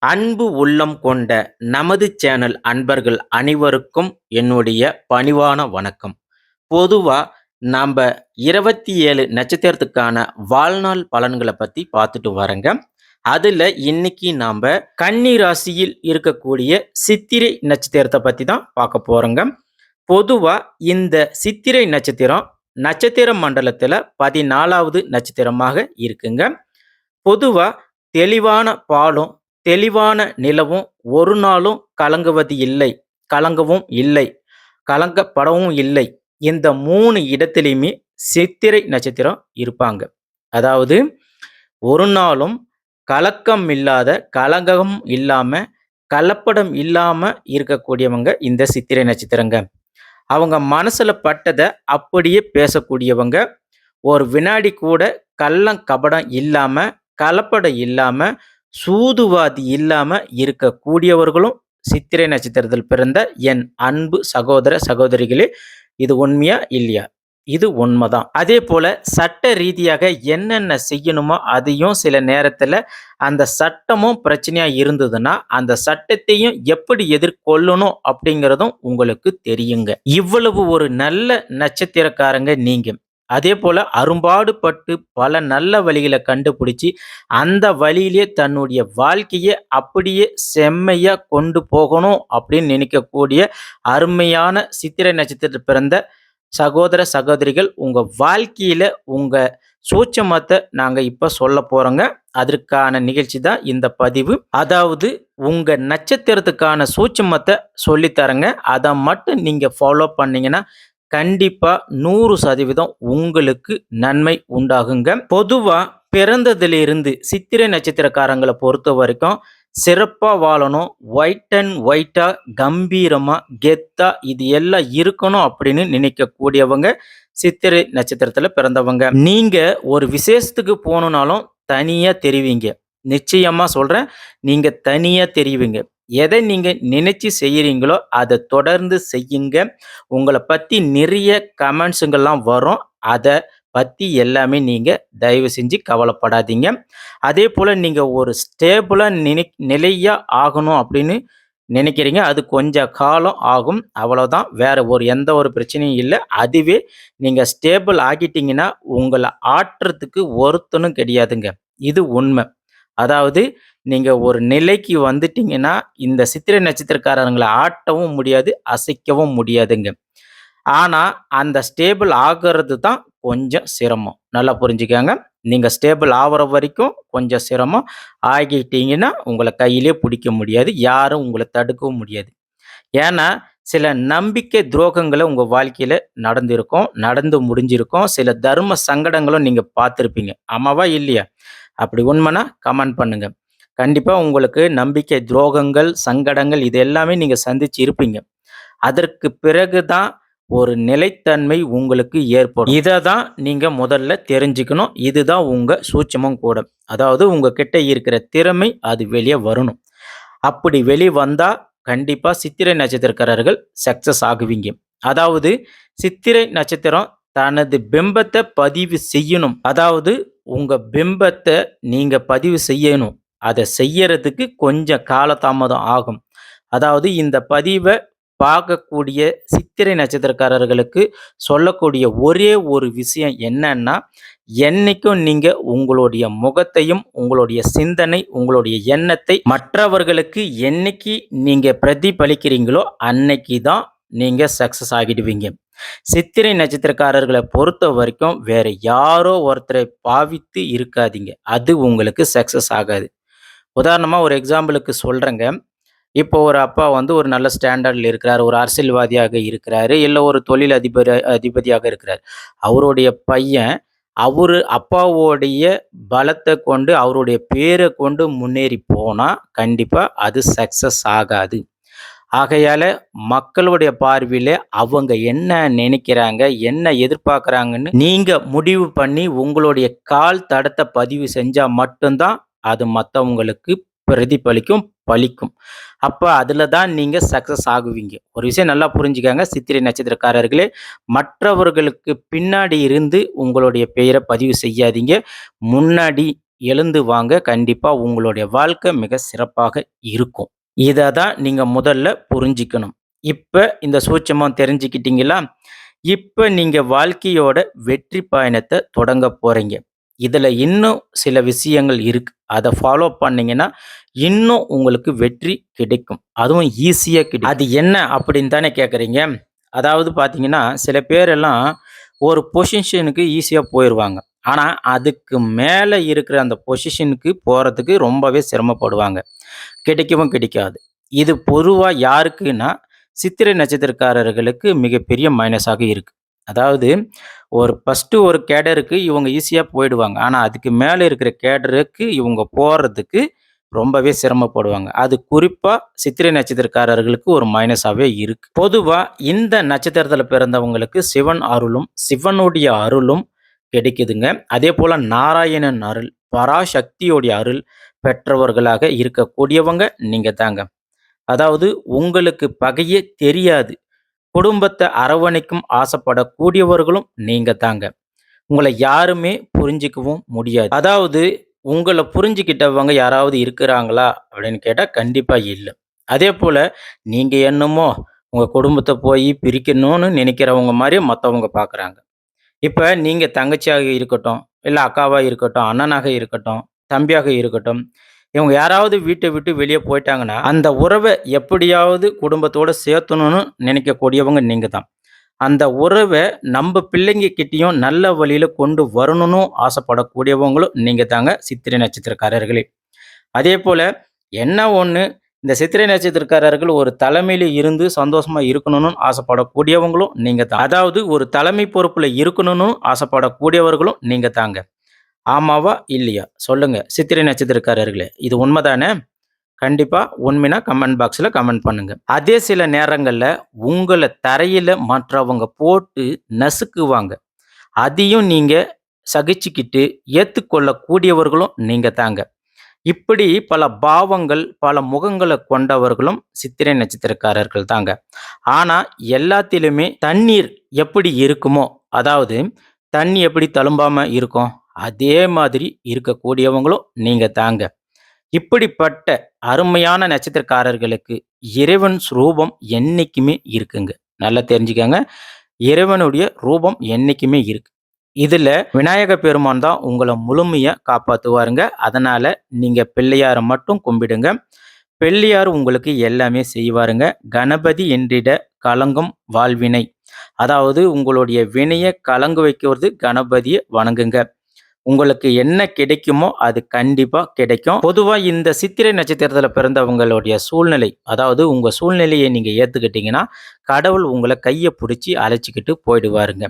அன்பு உள்ளம் கொண்ட நமது சேனல் அன்பர்கள் அனைவருக்கும் என்னுடைய பணிவான வணக்கம். பொதுவா நாம 27 நட்சத்திரத்துக்கான வாழ்நாள் பலன்கள பத்தி பார்த்துட்டு வரேங்க. அதுல இன்னைக்கு நாம கன்னி ராசியில் இருக்கக்கூடிய சித்திரை நட்சத்திரத்த பத்தி தான் பார்க்க போறோங்க. பொதுவா இந்த சித்திரை நட்சத்திரம் நட்சத்திர மண்டலத்துல 14வது நட்சத்திரமாக இருக்குங்க. பொதுவா தெளிவான பாலும், தெளிவான நிலவும் ஒரு நாளும் கலங்குவது இல்லை. கலங்கவும் இல்லை. கலங்கப்படவும் இல்லை. இந்த 3 இடத்திலயுமே சித்திரை நட்சத்திரம் இருப்பாங்க. அதாவது ஒரு நாளும் கலக்கம் இல்லாத, கலகம் இல்லாம, கலப்படம் இல்லாம இருக்கக்கூடியவங்க இந்த சித்திரை நட்சத்திரங்க. அவங்க மனசுல பட்டத அப்படியே பேசக்கூடியவங்க. ஒரு வினாடி கூட கள்ளம், கபடம் இல்லாம, கலப்படம் இல்லாம, சூதுவாதி இல்லாம இருக்கக்கூடியவர்களும் சித்திரை நட்சத்திரத்தில் பிறந்த என் அன்பு சகோதர, சகோதரிகளே! இது உண்மையா? இல்லையா? இது உண்மைதான். அதே போல சட்ட ரீதியாக என்னென்ன செய்யணுமோ அதையும் சில நேரத்துல அந்த சட்டமும் பிரச்சனையா இருந்ததுன்னா, அந்த சட்டத்தையும் எப்படி எதிர்கொள்ளணும் அப்படிங்கிறதும் உங்களுக்கு தெரியுங்க. இவ்வளவு ஒரு நல்ல நட்சத்திரக்காரங்க நீங்க. அதே போல அரும்பாடுபட்டு பல நல்ல வழிகளை கண்டுபிடிச்சு அந்த வழியிலே தன்னுடைய வாழ்க்கையை அப்படியே செம்மையா கொண்டு போகணும் அப்படின்னு நினைக்கக்கூடிய அருமையான சித்திரை நட்சத்திரத்தில் பிறந்த சகோதர சகோதரிகள், உங்க வாழ்க்கையில உங்க சூட்சமத்தை நாங்க இப்ப சொல்ல போறோங்க. அதற்கான நிகழ்ச்சி தான் இந்த பதிவு. அதாவது உங்க நட்சத்திரத்துக்கான சூட்சமத்தை சொல்லித்தரங்க. அதை மட்டும் நீங்க ஃபாலோ பண்ணீங்கன்னா கண்டிப்பா 100% உங்களுக்கு நன்மை உண்டாகுங்க. பொதுவா பிறந்ததிலிருந்து சித்திரை நட்சத்திரக்காரங்களை பொறுத்த வரைக்கும் சிறப்பா வாழணும், ஒயிட் அண்ட் ஒயிட்டா, கம்பீரமா, கெத்தா இது எல்லாம் இருக்கணும் அப்படின்னு நினைக்கக்கூடியவங்க சித்திரை நட்சத்திரத்துல பிறந்தவங்க. நீங்க ஒரு விசேஷத்துக்கு போகணும்னாலும் தனியா தெரிவிங்க. நிச்சயமா சொல்றேன், நீங்க தனியா தெரிவிங்க. எதை நீங்க நினைச்சு செய்யறீங்களோ அதை தொடர்ந்து செய்யுங்க. உங்களை பத்தி நிறைய கமெண்ட்ஸுங்கெல்லாம் வரும். அதை பத்தி எல்லாமே நீங்க தயவு செஞ்சு கவலைப்படாதீங்க. அதே போல நீங்க ஒரு ஸ்டேபிளா நிலையா ஆகணும் அப்படின்னு நினைக்கிறீங்க. அது கொஞ்சம் காலம் ஆகும். அவ்வளவுதான். வேற எந்த ஒரு பிரச்சனையும் இல்லை. அதுவே நீங்க ஸ்டேபிள் ஆகிட்டீங்கன்னா உங்களை ஆட்டுறதுக்கு ஒருத்தனும் கிடையாதுங்க. இது உண்மை. அதாவது நீங்க ஒரு நிலைக்கு வந்துட்டீங்கன்னா இந்த சித்திரை நட்சத்திரக்காரங்களை ஆட்டவும் முடியாது, அசைக்கவும் முடியாதுங்க. ஆனா அந்த ஸ்டேபிள் ஆகிறது தான் கொஞ்சம் சிரமம். நல்லா புரிஞ்சுக்கங்க. நீங்க ஸ்டேபிள் ஆகுற வரைக்கும் கொஞ்சம் சிரமம். ஆகிட்டீங்கன்னா உங்களை கையிலே பிடிக்க முடியாது. யாரும் உங்களை தடுக்கவும் முடியாது. ஏன்னா சில நம்பிக்கை துரோகங்களை உங்க வாழ்க்கையில நடந்திருக்கும், நடந்து முடிஞ்சிருக்கும். சில தர்ம சங்கடங்களும் நீங்க பார்த்திருப்பீங்க. ஆமாவா? இல்லையா? அப்படி உண்மைனா கமெண்ட் பண்ணுங்க. கண்டிப்பா உங்களுக்கு நம்பிக்கை துரோகங்கள், சங்கடங்கள் இது எல்லாமே நீங்க சந்திச்சு இருப்பீங்க. அதற்கு பிறகு தான் ஒரு நிலைத்தன்மை உங்களுக்கு ஏற்படும். இதை தான் நீங்க முதல்ல தெரிஞ்சுக்கணும். இதுதான் உங்க சூட்சமும் கூட. அதாவது உங்ககிட்ட இருக்கிற திறமை அது வெளியே வரணும். அப்படி வெளியே வந்தா கண்டிப்பா சித்திரை நட்சத்திரக்காரர்கள் சக்சஸ் ஆகுவீங்க. அதாவது சித்திரை நட்சத்திரம் தனது பிம்பத்தை பதிவு செய்யணும். அதாவது உங்க பிம்பத்தை நீங்க பதிவு செய்யணும். அதை செய்யறதுக்கு கொஞ்சம் காலதாமதம் ஆகும். அதாவது இந்த பதிவை பார்க்கக்கூடிய சித்திரை நட்சத்திரக்காரர்களுக்கு சொல்லக்கூடிய ஒரே ஒரு விஷயம் என்னன்னா, என்னைக்கும் நீங்க உங்களுடைய முகத்தையும், உங்களுடைய சிந்தனை, உங்களுடைய எண்ணத்தை மற்றவர்களுக்கு என்னைக்கு நீங்க பிரதிபலிக்கிறீங்களோ அன்னைக்கு தான் நீங்க சக்சஸ் ஆகிடுவீங்க. சித்திரை நட்சத்திரக்காரர்களை பொறுத்த வரைக்கும் வேற யாரோ ஒருத்தரை பாவித்து இருக்காதீங்க. அது உங்களுக்கு சக்சஸ் ஆகாது. உதாரணமா ஒரு எக்ஸாம்பிளுக்கு சொல்றேங்க. இப்போ ஒரு அப்பா ஒரு நல்ல ஸ்டாண்டர்ட்ல இருக்கிறாரு. ஒரு அரசியல்வாதியாக இருக்கிறாரு. இல்ல ஒரு தொழில் அதிபதியாக இருக்கிறார். அவருடைய பையன் அப்பாவோடைய பலத்தை கொண்டு, அவருடைய பேரை கொண்டு முன்னேறி போனா கண்டிப்பா அது சக்சஸ் ஆகாது. ஆகையால மக்களுடைய பார்வையில அவங்க என்ன நினைக்கிறாங்க, என்ன எதிர்பார்க்குறாங்கன்னு நீங்க முடிவு பண்ணி உங்களுடைய கால் தடத்தை பதிவு செஞ்சா மட்டும்தான் அது மற்றவங்களுக்கு பிரதிபலிக்கும், பலிக்கும். அப்ப அதுல தான் நீங்க சக்சஸ் ஆகுவீங்க. ஒரு விஷயம் நல்லா புரிஞ்சுக்கங்க சித்திரை நட்சத்திரக்காரர்களே, மற்றவர்களுக்கு பின்னாடி இருந்து உங்களுடைய பெயரை பதிவு செய்யாதீங்க. முன்னாடி எழுந்து வாங்க. கண்டிப்பா உங்களுடைய வாழ்க்கை மிக சிறப்பாக இருக்கும். இத தான் நீங்க முதல்ல புரிஞ்சுக்கணும். இப்ப இந்த சூட்சுமம் தெரிஞ்சுக்கிட்டீங்களா? இப்ப நீங்க வாழ்க்கையோட வெற்றி பயணத்த தொடங்க போறீங்க. இதுல இன்னும் சில விஷயங்கள் இருக்கு. அத ஃபாலோ பண்ணீங்கன்னா, இன்னும் உங்களுக்கு வெற்றி கிடைக்கும். அதுவும் ஈஸியா கிடைக்கும். அது என்ன அப்படின்னு தானே கேட்கறீங்க? அதாவது பார்த்தீங்கன்னா, சில பேரெல்லாம் ஒரு பொசிஷனுக்கு ஈஸியா போயிருவாங்க. ஆனா, அதுக்கு மேல இருக்கிற அந்த பொசிஷனுக்கு போறதுக்கு ரொம்பவே சிரமப்படுவாங்க. கிடைக்கவும் கிடைக்காது. இது பொதுவா யாருக்குன்னா, சித்திரை நட்சத்திரக்காரர்களுக்கு மிகப்பெரிய மைனஸாக இருக்கு. அதாவது ஃபர்ஸ்ட்டு ஒரு கேடருக்கு இவங்க ஈஸியா போயிடுவாங்க. ஆனா, அதுக்கு மேல இருக்கிற கேடருக்கு இவங்க போறதுக்கு ரொம்பவே சிரமப்படுவாங்க. அது குறிப்பா சித்திரை நட்சத்திரக்காரர்களுக்கு ஒரு மைனஸாவே இருக்கு. பொதுவா இந்த நட்சத்திரத்தில பிறந்தவங்களுக்கு சிவன் அருளும், சிவனுடைய அருளும் கிடைக்குதுங்க. அதேபோல நாராயணன் அருள், பராசக்தியுடைய அருள் பெற்றவர்களாக இருக்கக்கூடியவங்க நீங்க தாங்க. அதாவது உங்களுக்கு பகையே தெரியாது. குடும்பத்த அரவணைக்கும் ஆசைப்படக்கூடியவர்களும் நீங்க தாங்க. உங்கள யாருமே புரிஞ்சுக்கவும் முடியாது. அதாவது உங்கள புரிஞ்சுக்கிட்டவங்க யாராவது இருக்கிறாங்களா? அப்படின்னு கேட்டா கண்டிப்பா இல்ல. அதேபோல நீங்க என்னமோ உங்க குடும்பத்த போய் பிரிக்கணும்னு நினைக்கிறவங்க மாரி மத்தவங்க பார்க்குறாங்க. இப்ப நீங்க தங்கச்சியாக இருக்கட்டும், இல்ல அக்காவா இருக்கட்டும், அண்ணனாக இருக்கட்டும், தம்பியாக இருக்கட்டும், இவங்க யாராவது வீட்ட விட்டு வெளிய போயிட்டாங்கன்னா, அந்த உறவ எப்படியாவது குடும்பத்தோட சேர்த்தணும்னு நினைக்கக்கூடியவங்க நீங்க தான். அந்த உறவ நம்ப பிள்ளைங்க கிட்டயும் நல்ல வழியில கொண்டு வரணும்னு ஆசைப்படக்கூடியவங்களும் நீங்க தாங்க சித்திரை நட்சத்திரக்காரர்களே. அதேபோல என்ன ஒண்ணு இந்த சித்திரை நட்சத்திரக்காரர்கள் ஒரு தலைமையில இருந்து சந்தோஷமா இருக்கணும்னு ஆசைப்படக்கூடியவங்களும் நீங்க தான். அதாவது ஒரு தலைமை பொறுப்புல இருக்கணும்னு ஆசைப்படக்கூடியவர்களும் நீங்க தாங்க. ஆமாவா? இல்லையா? சொல்லுங்க. சித்திரை நட்சத்திரக்காரர்களே. இது உண்மதானே? கண்டிப்பா உண்மைனா கமெண்ட் பாக்ஸ்ல கமெண்ட் பண்ணுங்க. அதே சில நேரங்கள்ல உங்கள தரையில மற்றவங்க போட்டு நசுக்குவாங்க. அதையும் நீங்க சகிச்சுக்கிட்டு ஏத்துக்கொள்ளக்கூடியவர்களும் நீங்க தாங்க. இப்படி பல பாவங்கள், பல முகங்கள கொண்டவர்களும் சித்திரை நட்சத்திரக்காரர்கள் தாங்க. ஆனா எல்லாத்திலுமே தண்ணீர் எப்படி இருக்குமோ, அதாவது தண்ணி எப்படி தளும்பாம இருக்கும், அதே மாதிரி இருக்கக்கூடியவங்களும் நீங்க தாங்க. இப்படிப்பட்ட அருமையான நட்சத்திரக்காரர்களுக்கு இறைவன் ரூபம் என்னைக்குமே இருக்குங்க. நல்லா தெரிஞ்சுக்கங்க. இறைவனுடைய ரூபம் என்னைக்குமே இருக்கு. இதுல விநாயக பெருமான் தான் உங்கள முழுமையா காப்பாத்துவாருங்க. அதனால நீங்க பிள்ளையார மட்டும் கும்பிடுங்க. பிள்ளையார் உங்களுக்கு எல்லாமே செய்வாருங்க. கணபதி என்றிட கலங்கும் வாழ்வினை. அதாவது உங்களுடைய வினைய கலங்க வைக்கிறது கணபதிய வணங்குங்க. உங்களுக்கு என்ன கிடைக்குமோ அது கண்டிப்பா கிடைக்கும். பொதுவா இந்த சித்திரை நட்சத்திரத்தில பிறந்தவங்களுடைய சூழ்நிலை, அதாவது உங்க சூழ்நிலைய நீங்க ஏத்துக்கிட்டீங்கன்னா, கடவுள் உங்கள கைய புடிச்சு அழைச்சுக்கிட்டு போயிடுவாருங்க.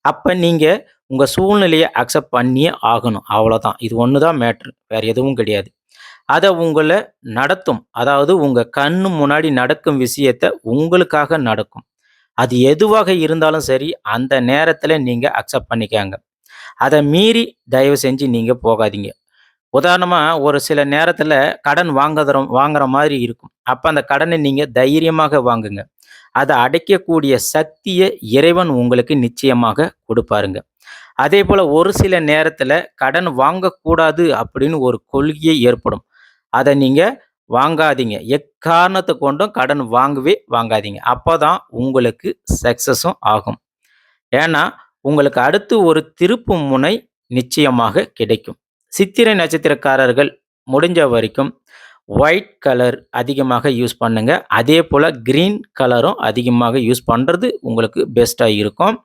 அப்ப நீங்க உங்க சூழ்நிலைய அக்செப்ட் பண்ணியே ஆகணும். அவ்வளோதான். இது ஒண்ணு தான் மேட்ரு. வேற எதுவும் கிடையாது. அத உங்கள நடத்தும். அதாவது உங்க கண்ணு முன்னாடி நடக்கும் விஷயத்த உங்களுக்காக நடக்கும். அது எதுவாக இருந்தாலும் சரி, அந்த நேரத்தில நீங்க அக்செப்ட் பண்ணிக்கங்க. அத மீறி தயவு செஞ்சு நீங்க போகாதீங்க. உதாரணமா ஒரு சில நேரத்துல கடன் வாங்குற மாதிரி இருக்கும். அப்ப அந்த கடனை நீங்க தைரியமாக வாங்குங்க. அத அடைக்கக்கூடிய சக்திய இறைவன் உங்களுக்கு நிச்சயமாக குடுப்பாருங்க. அதேபோல ஒரு சில நேரத்துல கடன் வாங்கக்கூடாது அப்படின்னு ஒரு கொள்கையே ஏற்படும். அத நீங்க வாங்காதீங்க. எக்காரணத்த கொண்டும் கடன் வாங்கவே வாங்காதீங்க. அப்பதான் உங்களுக்கு சக்சஸும் ஆகும். ஏன்னா, உங்களுக்கு அடுத்து ஒரு திருப்பு முனை நிச்சயமாக கிடைக்கும். சித்திரை நட்சத்திரக்காரர்கள் முடிஞ்ச வரைக்கும் ஒயிட் கலர் அதிகமாக யூஸ் பண்ணுங்க. அதேபோல கிரீன் கலரும் அதிகமாக யூஸ் பண்றது உங்களுக்கு பெஸ்ட்டா இருக்கும்.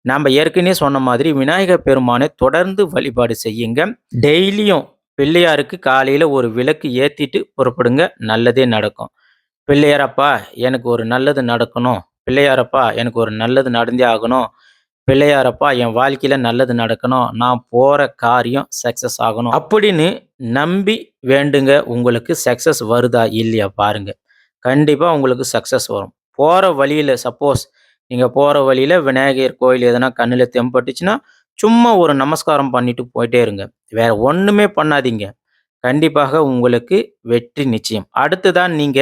நாம ஏற்கனவே சொன்ன மாதிரி விநாயகர் பெருமானை தொடர்ந்து வழிபாடு செய்யுங்க. டெய்லியும் பிள்ளையாருக்கு காலையில ஒரு விளக்கு ஏத்திட்டு புறப்படுங்க. நல்லதே நடக்கும். பிள்ளையாரப்பா எனக்கு ஒரு நல்லது நடக்கணும். பிள்ளையாரப்பா எனக்கு ஒரு நல்லது நடந்தே ஆகணும். பிள்ளையாரப்பா என் வாழ்க்கையில நல்லது நடக்கணும். நான் போற காரியம் சக்சஸ் ஆகணும். அப்படின்னு நம்பி வேண்டுங்க. உங்களுக்கு சக்சஸ் வருதா? இல்லையா? பாருங்க. கண்டிப்பா உங்களுக்கு சக்சஸ் வரும். போற வழியில சப்போஸ் நீங்க போற வழியில விநாயகர் கோயில் எதனா கண்ணுல தென்பட்டுச்சுன்னா, சும்மா ஒரு நமஸ்காரம் பண்ணிட்டு போயிட்டே இருங்க. வேற ஒண்ணுமே பண்ணாதீங்க. கண்டிப்பாக உங்களுக்கு வெற்றி நிச்சயம். அடுத்ததான் நீங்க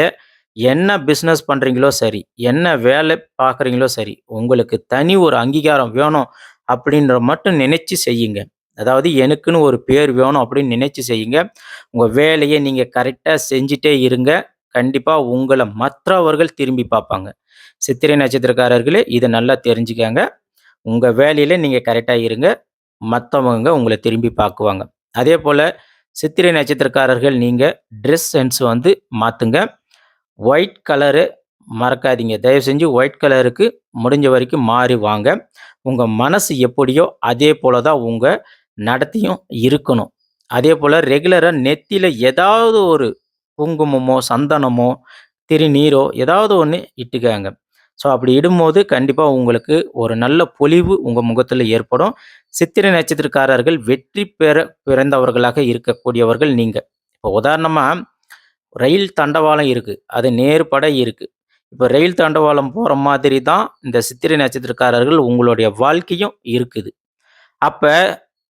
என்ன பிசினஸ் பண்றீங்களோ சரி, என்ன வேலை பார்க்குறீங்களோ சரி, உங்களுக்கு தனி ஒரு அங்கீகாரம் வேணும் அப்படின்ற மட்டும் நினைச்சு செய்யுங்க. அதாவது எனக்குன்னு ஒரு பேர் வேணும் அப்படின்னு நினைச்சு செய்யுங்க. உங்க வேலைய நீங்க கரெக்ட்டா செஞ்சுட்டே இருங்க. கண்டிப்பா உங்கள மற்றவர்கள் திரும்பி பார்ப்பாங்க. சித்திரை நட்சத்திரக்காரர்களே இத நல்லா தெரிஞ்சுக்கங்க. உங்க வேலையில நீங்க கரெக்ட்டா இருங்க. மத்தவங்க உங்கள திரும்பி பார்க்குவாங்க. அதேபோல சித்திரை நட்சத்திரக்காரர்கள் நீங்க ட்ரெஸ் சென்ஸ் வந்து மாத்துங்க. ஒயிட் கலரு மறக்காதீங்க. தயவு செஞ்சு ஒயிட் கலருக்கு முடிஞ்ச வரைக்கும் மாறி வாங்க. உங்க மனசு எப்படியோ அதே போல தான் உங்க நடத்தையும் இருக்கணும். அதேபோல ரெகுலரா நெத்தியில ஏதாவது ஒரு குங்குமமோ, சந்தனமோ, திருநீரோ ஏதாவது ஒண்ணு இட்டுக்கங்க. ஸோ அப்படி இடும்போது கண்டிப்பா உங்களுக்கு ஒரு நல்ல பொலிவு உங்க முகத்துல ஏற்படும். சித்திரை நட்சத்திரக்காரர்கள் வெற்றி பெற பிறந்தவர்களாக இருக்கக்கூடியவர்கள் நீங்க. இப்போ உதாரணமா ரயில் தண்டவாளம் இருக்கு. அது நேர்பட இருக்கு. இப்ப ரயில் தண்டவாளம் போற மாதிரி தான் இந்த சித்திரை நட்சத்திரக்காரர்கள் உங்களுடைய வாழ்க்கையும் இருக்குது. அப்ப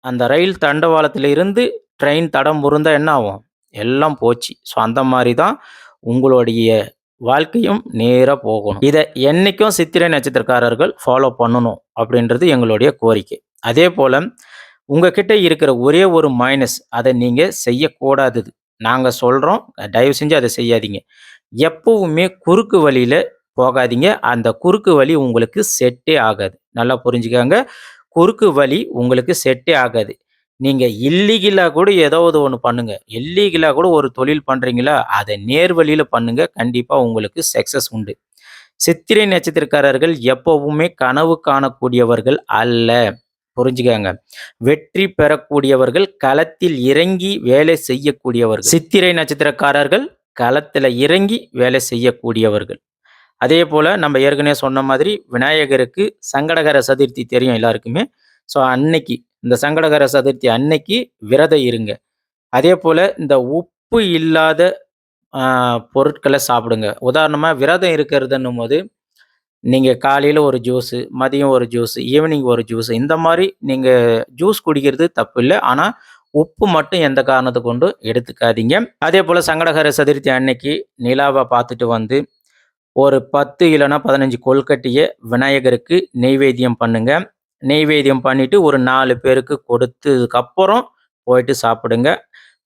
அந்த ரயில் தண்டவாளத்தில இருந்து ட்ரெயின் தடம் புரண்டா என்ன ஆகும்? எல்லாம் போச்சு. ஸோ அந்த மாரி தான் உங்களுடைய வாழ்க்கையும் நேரா போகணும். இத என்னைக்கும் சித்திரை நட்சத்திரக்காரர்கள் ஃபாலோ பண்ணணும் அப்படின்றது எங்களுடைய கோரிக்கை. அதேபோல உங்ககிட்ட இருக்கிற ஒரே ஒரு மைனஸ் அத நீங்க செய்யக்கூடாதது. நாங்க சொல்றோம். தயவு செஞ்சு அத செய்யாதீங்க. எப்பவுமே குறுக்கு வழியில போகாதீங்க. அந்த குறுக்கு வழி உங்களுக்கு செட்டே ஆகாது. நல்லா புரிஞ்சுக்கங்க. குறுக்கு வழி உங்களுக்கு செட்டே ஆகாது. நீங்க இல்லீகலா கூட ஏதாவது ஒண்ணு பண்ணுங்க. இல்லீகலா கூட ஒரு தொழில் பண்றீங்களா, அத நேர் வழியில பண்ணுங்க. கண்டிப்பா உங்களுக்கு சக்சஸ் உண்டு. சித்திரை நட்சத்திரக்காரர்கள் எப்பவுமே கனவு காணக்கூடியவர்கள் அல்ல. புரிஞ்சுக்கங்க. வெற்றி பெறக்கூடியவர்கள், களத்தில் இறங்கி வேலை செய்யக்கூடியவர்கள். சித்திரை நட்சத்திரக்காரர்கள் களத்தில இறங்கி வேலை செய்யக்கூடியவர்கள். அதேபோல நம்ம ஏற்கனவே சொன்ன மாதிரி விநாயகருக்கு சங்கடகர சதுர்த்தி தெரியும் எல்லாருக்குமே. ஸோ அன்னைக்கு இந்த சங்கடகர சதுர்த்தி அன்னைக்கு விரதம் இருங்க. அதேபோல இந்த உப்பு இல்லாத அ பொருட்கள சாப்பிடுங்க. உதாரணமா விரதம் இருக்கிறதுன்னும்போது, நீங்க காலையில ஒரு ஜூஸு, மதியம் ஒரு ஜூஸு, ஈவினிங் ஒரு ஜூஸு இந்த மாரி நீங்க ஜூஸ் குடிக்கிறது தப்பில்ல. ஆனா, உப்பு மட்டும் எந்த காரணத்த கொண்டும் எடுத்துக்காதீங்க. அதேபோல சங்கடகர சதுர்த்தி அன்னைக்கு நிலாவ பார்த்துட்டு வந்து ஒரு 10 இல்லன்னா 15 கொழுக்கட்டைய விநாயகருக்கு நெய்வேத்தியம் பண்ணுங்க. நெய்வேத்தியம் பண்ணிட்டு ஒரு 4 பேருக்கு கொடுத்ததுக்கப்புறம் போயிட்டு சாப்பிடுங்க.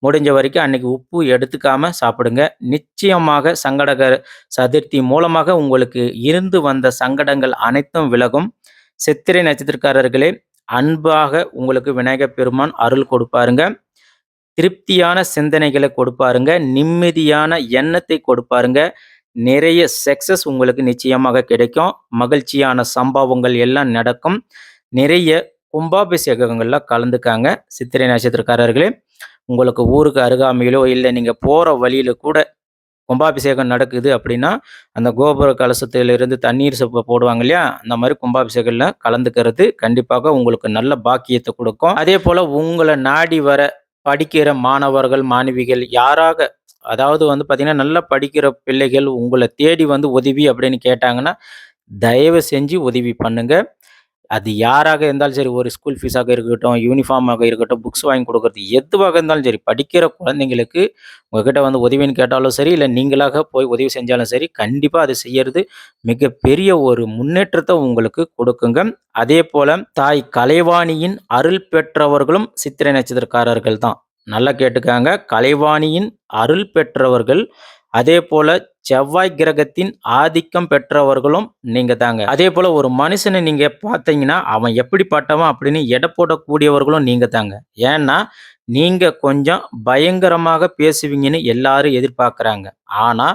முடிஞ்ச வரைக்கும் அன்னைக்கு உப்பு எடுத்துக்காம சாப்பிடுங்க. நிச்சயமாக சங்கடகர சதுர்த்தி மூலமாக உங்களுக்கு இருந்து வந்த சங்கடங்கள் அனைத்தும் விலகும். சித்திரை நட்சத்திரக்காரர்களே, அன்பாக உங்களுக்கு விநாயகப் பெருமான் அருள் கொடுப்பாருங்க. திருப்தியான சிந்தனைகள கொடுப்பாருங்க. நிம்மதியான எண்ணத்தை கொடுப்பாருங்க. நிறைய சக்சஸ் உங்களுக்கு நிச்சயமாக கிடைக்கும். மகிழ்ச்சியான சம்பவங்கள் எல்லாம் நடக்கும். நிறைய கும்பாபிஷேகங்கள்ல கலந்துக்காங்க. சித்திரை நட்சத்திரக்காரர்களே, உங்களுக்கு ஊருக்கு அருகாமையிலோ, இல்ல நீங்க போற வழியில கூட கும்பாபிஷேகம் நடக்குது அப்படின்னா, அந்த கோபுர கலசத்திலிருந்து தண்ணீர் போடுவாங்க இல்லையா? அந்த மாரி கும்பாபிஷேகம்ல கலந்துக்கிறது கண்டிப்பாக உங்களுக்கு நல்ல பாக்கியத்த குடுக்கும். அதேபோல உங்கள நாடி வர படிக்கிற மாணவர்கள், மாணவிகள் யாராக அதாவது வந்து பார்த்தீங்கன்னா, நல்லா படிக்கிற பிள்ளைகள் உங்கள தேடி வந்து உதவி அப்படின்னு கேட்டாங்கன்னா, தயவு செஞ்சு உதவி பண்ணுங்க. அது யாராக இருந்தாலும் சரி, ஒரு ஸ்கூல் ஃபீஸாக இருக்கட்டும், யூனிஃபார்மாக இருக்கட்டும், புக்ஸ் வாங்கி குடுக்குறது எதுவாக இருந்தாலும் சரி, படிக்கிற குழந்தைங்களுக்கு உங்ககிட்ட வந்து உதவின்னு கேட்டாலும் சரி, இல்ல நீங்களாக போய் உதவி செஞ்சாலும் சரி, கண்டிப்பா அது செய்யறது மிகப்பெரிய ஒரு முன்னேற்றத்த உங்களுக்கு கொடுக்குங்க. அதேபோல தாய் கலைவாணியின் அருள் பெற்றவர்களும் சித்திரை நட்சத்திரக்காரர்கள் தான். நல்லா கேட்டுக்கங்க. கலைவாணியின் அருள் பெற்றவர்கள், அதேபோல செவ்வாய் கிரகத்தின் ஆதிக்கம் பெற்றவர்களும் நீங்க தாங்க. அதேபோல ஒரு மனுஷன நீங்க பார்த்தீங்கன்னா, அவன் எப்படிப்பட்டவன் அப்படின்னு எடை போடக்கூடியவர்களும் நீங்க தாங்க. ஏன்னா, நீங்க கொஞ்சம் பயங்கரமாக பேசுவீங்கன்னு எல்லாரும் எதிர்பார்க்குறாங்க. ஆனா,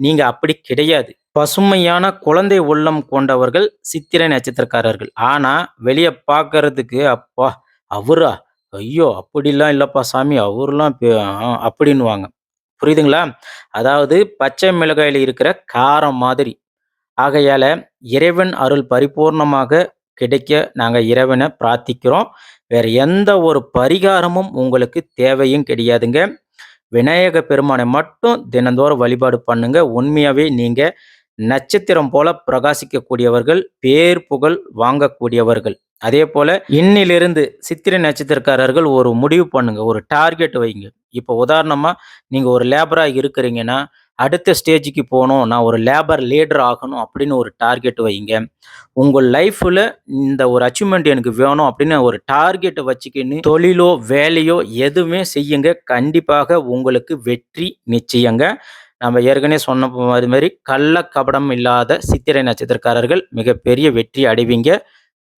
நீங்க அப்படி கிடையாது. பசுமையான குழந்தை உள்ளம் கொண்டவர்கள் சித்திரை நட்சத்திரக்காரர்கள். ஆனா, வெளிய பார்க்கறதுக்கு, "அப்பா! அவரா? ஐயோ! அப்படிலாம் இல்லப்பா சாமி. அவர்லாம் அப்படின்னுவாங்க. புரியுதுங்களா? அதாவது பச்சை மிளகாயில இருக்கிற காரம் மாதிரி. ஆகையால இறைவன் அருள் பரிபூர்ணமாக கிடைக்க நாங்க இறைவன பிரார்த்திக்கிறோம். வேற எந்த ஒரு பரிகாரமும் உங்களுக்கு தேவையும் கிடையாதுங்க. விநாயக பெருமானை மட்டும் தினந்தோறும் வழிபாடு பண்ணுங்க. உண்மையாவே நீங்க நட்சத்திரம் போல பிரகாசிக்கக்கூடியவர்கள், பேர் புகழ் வாங்கக்கூடியவர்கள். அதேபோல இன்னிலிருந்து சித்திரை நட்சத்திரக்காரர்கள் ஒரு முடிவு பண்ணுங்க. ஒரு டார்கெட் வைங்க. இப்போ உதாரணமா நீங்க ஒரு லேபரா இருக்கிறீங்கன்னா, அடுத்த ஸ்டேஜுக்கு போணும், நான் ஒரு லேபர் லீடர் ஆகணும் அப்படின்னு ஒரு டார்கெட் வைங்க. உங்கள் லைஃப்ல இந்த ஒரு அச்சீவ்மெண்ட் எனக்கு வேணும் அப்படின்னு ஒரு டார்கெட்ட வச்சுக்கின்னு தொழிலோ, வேலையோ எதுவுமே செய்யுங்க. கண்டிப்பாக உங்களுக்கு வெற்றி நிச்சயங்க. நம்ம ஏற்கனவே சொன்ன அது மாரி கள்ள கபடம் இல்லாத சித்திரை நட்சத்திரக்காரர்கள் மிகப்பெரிய வெற்றி அடைவீங்க.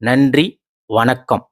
நன்றி, வணக்கம்.